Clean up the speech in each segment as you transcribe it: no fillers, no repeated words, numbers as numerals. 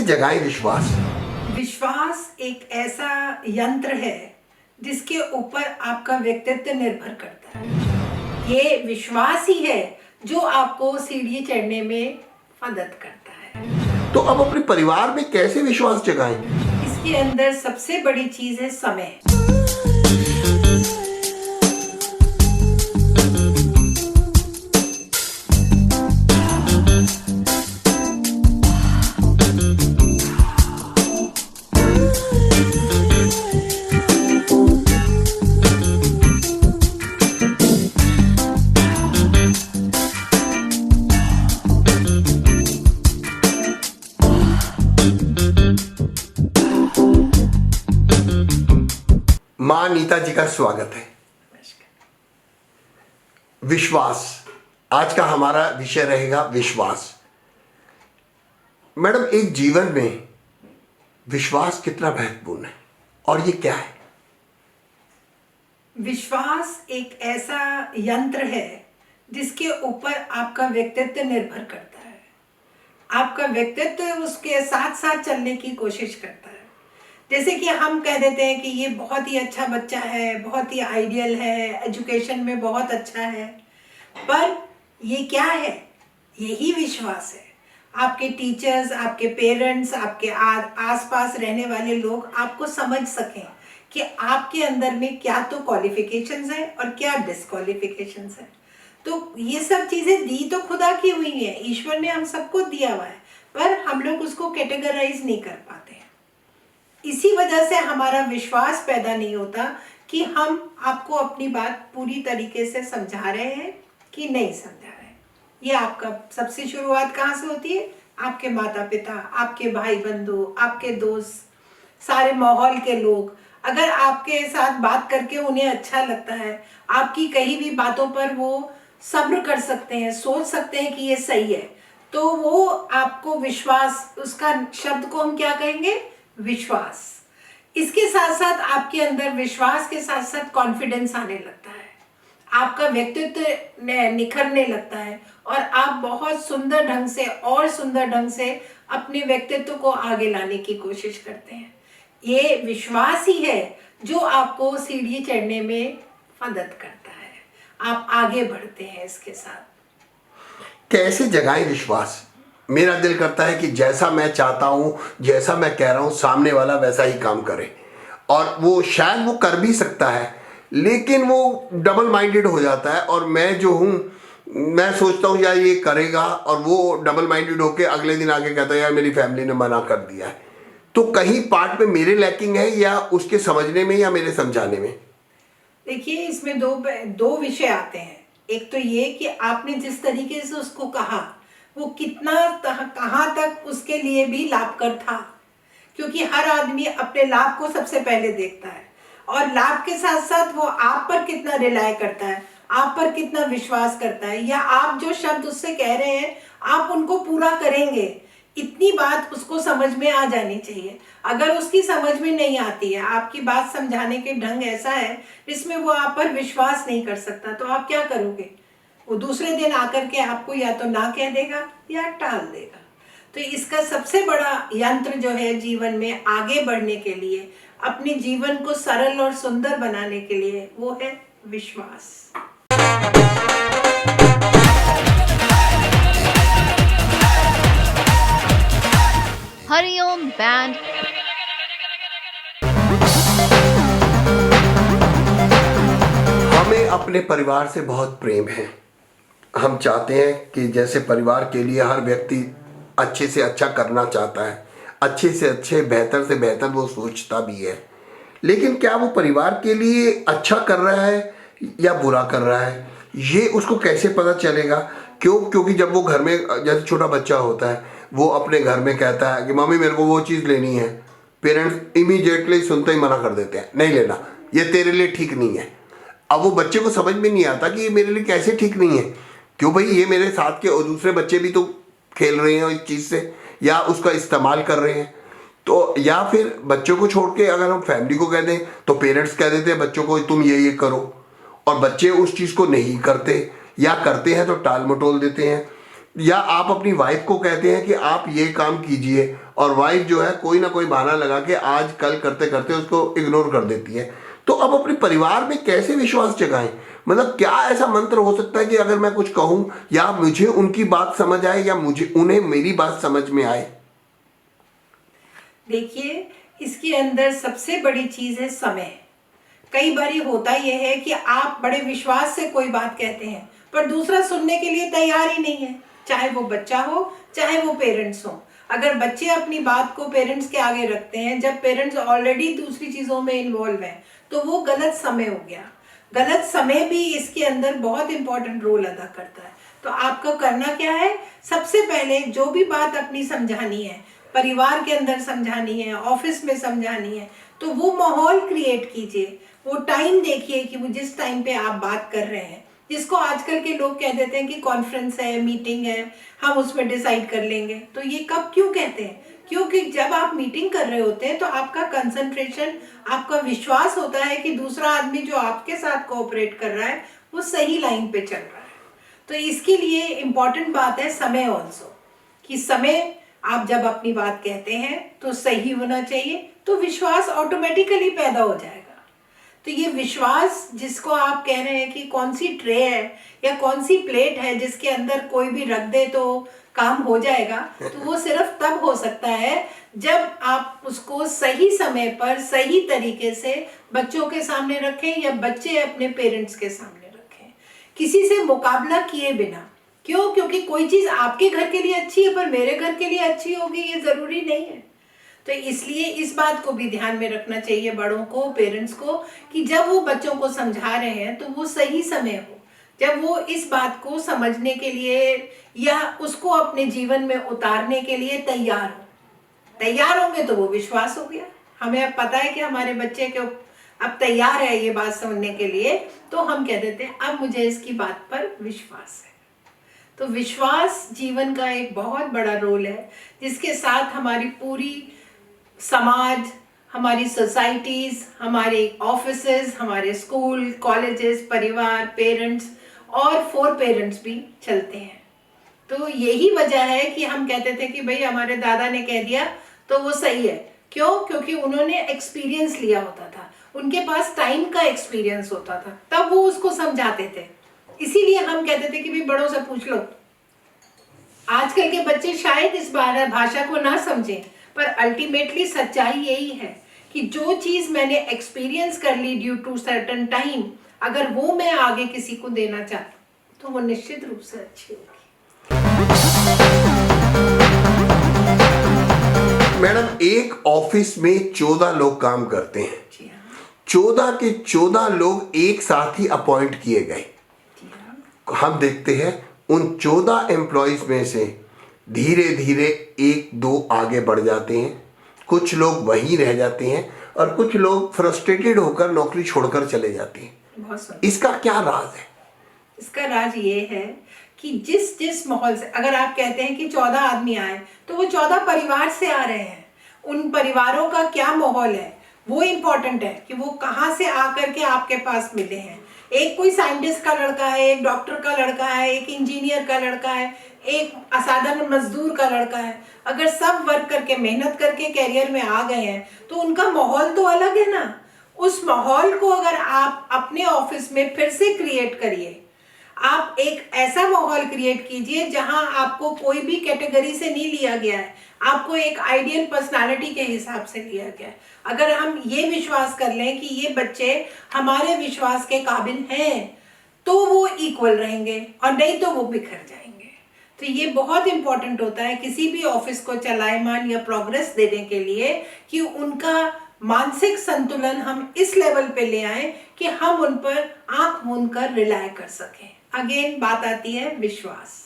जगाएं विश्वास। विश्वास एक ऐसा यंत्र है जिसके ऊपर आपका व्यक्तित्व निर्भर करता है। ये विश्वास ही है जो आपको सीढ़ी चढ़ने में मदद करता है। तो अब अपने परिवार में कैसे विश्वास जगाएं? इसके अंदर सबसे बड़ी चीज है समय। मां नीता जी का स्वागत है। विश्वास आज का हमारा विषय रहेगा, विश्वास। मैडम, एक जीवन में विश्वास कितना महत्वपूर्ण है और ये क्या है? विश्वास एक ऐसा यंत्र है जिसके ऊपर आपका व्यक्तित्व निर्भर करता है। आपका व्यक्तित्व उसके साथ साथ चलने की कोशिश करता है। जैसे कि हम कह देते हैं कि ये बहुत ही अच्छा बच्चा है, बहुत ही आइडियल है, एजुकेशन में बहुत अच्छा है, पर ये क्या है? यही विश्वास है। आपके टीचर्स, आपके पेरेंट्स, आपके आसपास रहने वाले लोग आपको समझ सकें कि आपके अंदर में क्या तो क्वालिफिकेशंस हैं और क्या डिस्क्वालिफिकेशंस हैं। तो ये सब चीज़ें दी तो खुदा की हुई हैं, ईश्वर ने हम सबको दिया हुआ है, पर हम लोग उसको कैटेगराइज नहीं कर पाते हैं। इसी वजह से हमारा विश्वास पैदा नहीं होता कि हम आपको अपनी बात पूरी तरीके से समझा रहे हैं कि नहीं समझा रहे हैं। ये आपका सबसे शुरुआत कहाँ से होती है? आपके माता पिता, आपके भाई बंधु, आपके दोस्त, सारे माहौल के लोग अगर आपके साथ बात करके उन्हें अच्छा लगता है, आपकी कहीं भी बातों पर वो सब्र कर सकते हैं, सोच सकते हैं कि ये सही है, तो वो आपको विश्वास, उसका शब्द को हम क्या कहेंगे? विश्वास। इसके साथ साथ आपके अंदर विश्वास के साथ साथ कॉन्फिडेंस आने लगता है, आपका व्यक्तित्व निखरने लगता है और आप बहुत सुंदर ढंग से और सुंदर ढंग से अपने व्यक्तित्व को आगे लाने की कोशिश करते हैं। ये विश्वास ही है जो आपको सीढ़ी चढ़ने में मदद करता है, आप आगे बढ़ते हैं इसके साथ। कैसे जगाएं विश्वास? मेरा दिल करता है कि जैसा मैं चाहता हूं, जैसा मैं कह रहा हूं, सामने वाला वैसा ही काम करे। और वो शायद वो कर भी सकता है, लेकिन वो डबल माइंडेड हो जाता है। और मैं जो हूं, मैं सोचता हूं यार ये करेगा, और वो डबल माइंडेड होके अगले दिन आके कहता है यार मेरी फैमिली ने मना कर दिया है। तो कहीं पार्ट में मेरे लैकिंग है या उसके समझने में या मेरे समझाने में? देखिए, इसमें दो विषय आते हैं। एक तो ये कि आपने जिस तरीके से उसको कहा वो कितना कहाँ तक उसके लिए भी लाभकर था, क्योंकि हर आदमी अपने लाभ को सबसे पहले देखता है और लाभ के साथ साथ वो आप पर कितना रिलाय करता है, आप पर कितना विश्वास करता है, या आप जो शब्द उससे कह रहे हैं आप उनको पूरा करेंगे। इतनी बात उसको समझ में आ जानी चाहिए। अगर उसकी समझ में नहीं आती है, आपकी बात समझाने के ढंग ऐसा है जिसमें वो आप पर विश्वास नहीं कर सकता, तो आप क्या करोगे? वो दूसरे दिन आकर के आपको या तो ना कह देगा या टाल देगा। तो इसका सबसे बड़ा यंत्र जो है जीवन में आगे बढ़ने के लिए, अपने जीवन को सरल और सुंदर बनाने के लिए, वो है विश्वास। हरिओम बैंड। हमें अपने परिवार से बहुत प्रेम है। हम चाहते हैं कि जैसे परिवार के लिए हर व्यक्ति अच्छे से अच्छा करना चाहता है, अच्छे से अच्छे, बेहतर से बेहतर वो सोचता भी है। लेकिन क्या वो परिवार के लिए अच्छा कर रहा है या बुरा कर रहा है, ये उसको कैसे पता चलेगा? क्योंकि जब वो घर में, जैसे छोटा बच्चा होता है, वो अपने घर में कहता है कि मम्मी मेरे को वो चीज़ लेनी है, पेरेंट्स इमीडिएटली सुनते ही मना कर देते हैं, नहीं लेना, ये तेरे लिए ठीक नहीं है। अब वो बच्चे को समझ में नहीं आता कि ये मेरे लिए कैसे ठीक नहीं है। क्यों भाई, ये मेरे साथ के और दूसरे बच्चे भी तो खेल रहे हैं इस चीज़ से या उसका इस्तेमाल कर रहे हैं। तो या फिर बच्चों को छोड़ के अगर हम फैमिली को कह दें तो पेरेंट्स कह देते हैं बच्चों को तुम ये करो, और बच्चे उस चीज़ को नहीं करते, या करते हैं तो टाल मटोल देते हैं। या आप अपनी वाइफ को कहते हैं कि आप ये काम कीजिए, और वाइफ जो है कोई ना कोई बहाना लगा के आज कल करते करते उसको इग्नोर कर देती है, तो अब अपने परिवार में कैसे विश्वास जगाएं? मतलब क्या ऐसा मंत्र हो सकता है कि अगर मैं कुछ कहूं या मुझे उनकी बात समझ आए या मुझे उन्हें मेरी बात समझ में आए? देखिए, इसके अंदर सबसे बड़ी चीज है समय। कई बार होता यह है कि आप बड़े विश्वास से कोई बात कहते हैं पर दूसरा सुनने के लिए तैयार ही नहीं है, चाहे वो बच्चा हो चाहे वो पेरेंट्स हो। अगर बच्चे अपनी बात को पेरेंट्स के आगे रखते हैं जब पेरेंट्स ऑलरेडी दूसरी चीजों में इन्वॉल्व हैं, तो वो गलत समय हो गया। गलत समय भी इसके अंदर बहुत इंपॉर्टेंट रोल अदा करता है। तो आपको करना क्या है, सबसे पहले जो भी बात अपनी समझानी है, परिवार के अंदर समझानी है, ऑफिस में समझानी है, तो वो माहौल क्रिएट कीजिए। वो टाइम देखिए कि वो जिस टाइम पे आप बात कर रहे हैं, जिसको आजकल के लोग कह देते हैं कि कॉन्फ्रेंस है, मीटिंग है, हम उसमें डिसाइड कर लेंगे। तो ये कब क्यों कहते हैं? क्योंकि जब आप मीटिंग कर रहे होते हैं तो आपका कंसंट्रेशन, आपका विश्वास होता है कि दूसरा आदमी जो आपके साथ कोऑपरेट कर रहा है वो सही लाइन पे चल रहा है। तो इसके लिए इम्पॉर्टेंट बात है समय ऑल्सो, कि समय आप जब अपनी बात कहते हैं तो सही होना चाहिए, तो विश्वास ऑटोमेटिकली पैदा हो जाएगा। तो ये विश्वास जिसको आप कह रहे हैं कि कौन सी ट्रे है या कौन सी प्लेट है जिसके अंदर कोई भी रख दे तो काम हो जाएगा, तो वो सिर्फ तब हो सकता है जब आप उसको सही समय पर सही तरीके से बच्चों के सामने रखें या बच्चे अपने पेरेंट्स के सामने रखें, किसी से मुकाबला किए बिना। क्यों? क्योंकि कोई चीज आपके घर के लिए अच्छी है पर मेरे घर के लिए अच्छी होगी ये जरूरी नहीं है। तो इसलिए इस बात को भी ध्यान में रखना चाहिए बड़ों को, पेरेंट्स को, कि जब वो बच्चों को समझा रहे हैं तो वो सही समय हो, जब वो इस बात को समझने के लिए या उसको अपने जीवन में उतारने के लिए तैयार हो। तैयार होंगे तो वो विश्वास हो गया। हमें अब पता है कि हमारे बच्चे के अब तैयार है ये बात सुनने के लिए, तो हम कह देते हैं अब मुझे इसकी बात पर विश्वास है। तो विश्वास जीवन का एक बहुत बड़ा रोल है, जिसके साथ हमारी पूरी समाज, हमारी सोसाइटीज, हमारे ऑफिसेज, हमारे स्कूल, कॉलेजेस, परिवार, पेरेंट्स और फोर पेरेंट्स भी चलते हैं। तो यही वजह है कि हम कहते थे कि भाई हमारे दादा ने कह दिया तो वो सही है। क्यों? क्योंकि उन्होंने एक्सपीरियंस लिया होता था, उनके पास टाइम का एक्सपीरियंस होता था, तब वो उसको समझाते थे। इसीलिए हम कहते थे कि भाई बड़ों से पूछ लो। आजकल के बच्चे शायद इस भाषा को ना समझें, पर अल्टीमेटली सच्चाई यही है कि जो चीज मैंने एक्सपीरियंस कर ली ड्यू टू सर्टेन टाइम, अगर वो मैं आगे किसी को देना चाहता तो वो निश्चित रूप से अच्छी होगी। मैडम, एक ऑफिस में 14 लोग काम करते हैं। जी हाँ। 14 के 14 लोग एक साथ ही अपॉइंट किए गए। जी हाँ। हम देखते हैं उन 14 एम्प्लॉयज में से धीरे धीरे 1-2 आगे बढ़ जाते हैं, कुछ लोग वहीं रह जाते हैं और कुछ लोग फ्रस्ट्रेटेड होकर नौकरी छोड़कर चले जाते हैं। बहुत सुंदर। इसका क्या राज है? इसका राज ये है कि जिस जिस माहौल से, अगर आप कहते हैं कि 14 आदमी आए तो वो 14 परिवार से आ रहे हैं, उन परिवारों का क्या माहौल है वो इम्पोर्टेंट है कि वो कहाँ से आकर के आपके पास मिले हैं। एक कोई साइंटिस्ट का लड़का है, एक डॉक्टर का लड़का है, एक इंजीनियर का लड़का है, एक असाधारण मजदूर का लड़का है, अगर सब वर्क करके मेहनत करके कैरियर में आ गए हैं तो उनका माहौल तो अलग है ना। उस माहौल को अगर आप अपने ऑफिस में फिर से क्रिएट करिए, आप एक ऐसा माहौल क्रिएट कीजिए जहां आपको कोई भी कैटेगरी से नहीं लिया गया है, आपको एक आइडियल पर्सनालिटी के हिसाब से लिया गया है। अगर हम ये विश्वास कर लें कि ये बच्चे हमारे विश्वास के काबिल हैं तो वो इक्वल रहेंगे, और नहीं तो वो बिखर जाएंगे। तो ये बहुत इंपॉर्टेंट होता है किसी भी ऑफिस को चलायमान या प्रोग्रेस देने के लिए कि उनका मानसिक संतुलन हम इस लेवल पे ले आए कि हम उन पर आंख मूंद कर रिलाय कर सकें। अगेन बात आती है विश्वास।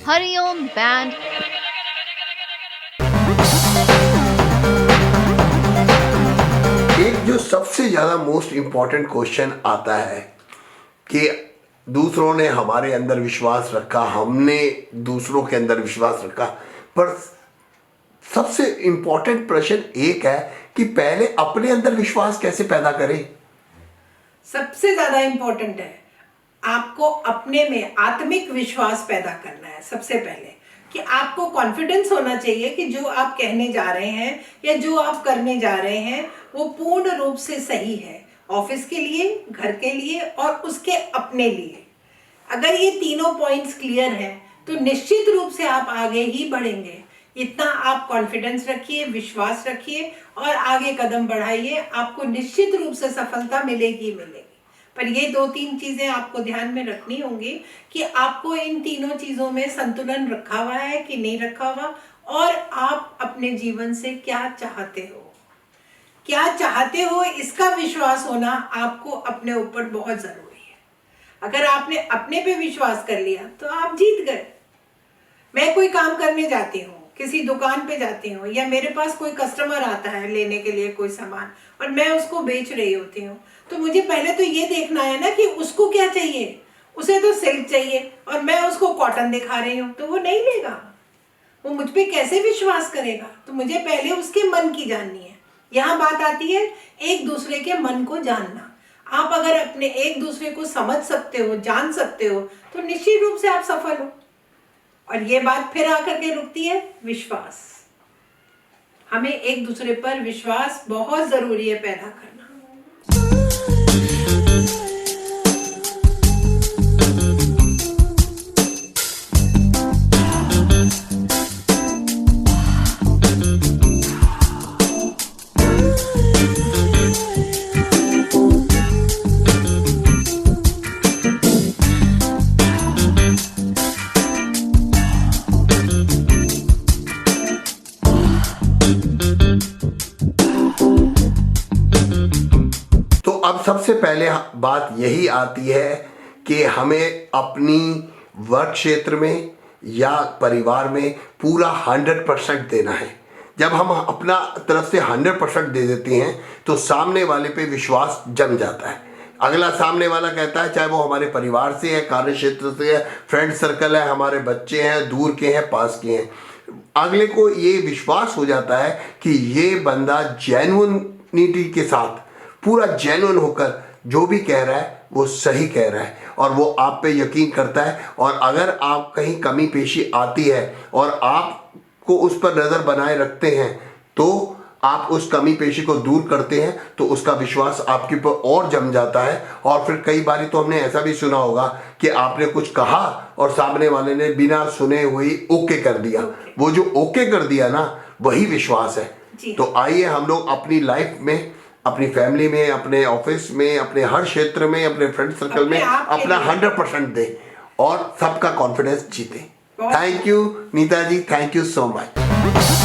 हरिओम बैंड। एक जो सबसे ज्यादा मोस्ट इम्पॉर्टेंट क्वेश्चन आता है कि दूसरों ने हमारे अंदर विश्वास रखा, हमने दूसरों के अंदर विश्वास रखा, पर सबसे इंपॉर्टेंट प्रश्न एक है कि पहले अपने अंदर विश्वास कैसे पैदा करें। सबसे ज्यादा इंपॉर्टेंट है आपको अपने में आत्मिक विश्वास पैदा करना है। सबसे पहले कि आपको कॉन्फिडेंस होना चाहिए कि जो आप कहने जा रहे हैं या जो आप करने जा रहे हैं वो पूर्ण रूप से सही है, ऑफिस के लिए, घर के लिए और उसके अपने लिए। अगर ये तीनों पॉइंट्स क्लियर हैं तो निश्चित रूप से आप आगे ही बढ़ेंगे। इतना आप कॉन्फिडेंस रखिए, विश्वास रखिए और आगे कदम बढ़ाइए, आपको निश्चित रूप से सफलता मिलेगी मिलेगी। पर ये 2-3 चीजें आपको ध्यान में रखनी होंगी कि आपको इन तीनों चीजों में संतुलन रखा हुआ है कि नहीं रखा हुआ, और आप अपने जीवन से क्या चाहते हो। क्या चाहते हो इसका विश्वास होना आपको अपने ऊपर बहुत जरूरी है। अगर आपने अपने पे विश्वास कर लिया तो आप जीत गए। मैं कोई काम करने जाती हूँ, किसी दुकान पे जाती हूँ या मेरे पास कोई कस्टमर आता है लेने के लिए कोई सामान और मैं उसको बेच रही होती हूँ, तो मुझे पहले तो ये देखना है ना कि उसको क्या चाहिए। उसे तो सिल्क चाहिए और मैं उसको कॉटन दिखा रही हूँ तो वो नहीं लेगा, वो मुझ पे कैसे विश्वास करेगा। तो मुझे पहले उसके मन की जाननी है। यहाँ बात आती है एक दूसरे के मन को जानना। आप अगर अपने एक दूसरे को समझ सकते हो, जान सकते हो, तो निश्चित रूप से आप सफल हो। और ये बात फिर आकर के रुकती है विश्वास। हमें एक दूसरे पर विश्वास बहुत जरूरी है पैदा करना। अब सबसे पहले बात यही आती है कि हमें अपनी वर्क क्षेत्र में या परिवार में पूरा 100% देना है। जब हम अपना तरफ से 100% दे देते हैं तो सामने वाले पे विश्वास जम जाता है। अगला सामने वाला कहता है, चाहे वो हमारे परिवार से है, कार्य क्षेत्र से है, फ्रेंड सर्कल है, हमारे बच्चे हैं, दूर के हैं, पास के हैं, अगले को ये विश्वास हो जाता है कि ये बंदा जेन्युइनिटी के साथ, पूरा जेन्युइन होकर जो भी कह रहा है वो सही कह रहा है और वो आप पे यकीन करता है। और अगर आप कहीं कमी पेशी आती है और आपको उस पर नज़र बनाए रखते हैं तो आप उस कमी पेशी को दूर करते हैं तो उसका विश्वास आपके ऊपर और जम जाता है। और फिर कई बारी तो हमने ऐसा भी सुना होगा कि आपने कुछ कहा और सामने वाले ने बिना सुने हुए ओके कर दिया। वो जो ओके कर दिया ना, वही विश्वास है। तो आइए हम लोग अपनी लाइफ में, अपनी फैमिली में, अपने ऑफिस में, अपने हर क्षेत्र में, अपने फ्रेंड सर्कल में अपना 100% दें और सबका कॉन्फिडेंस जीतें। Thank you Neeta ji, thank you so much.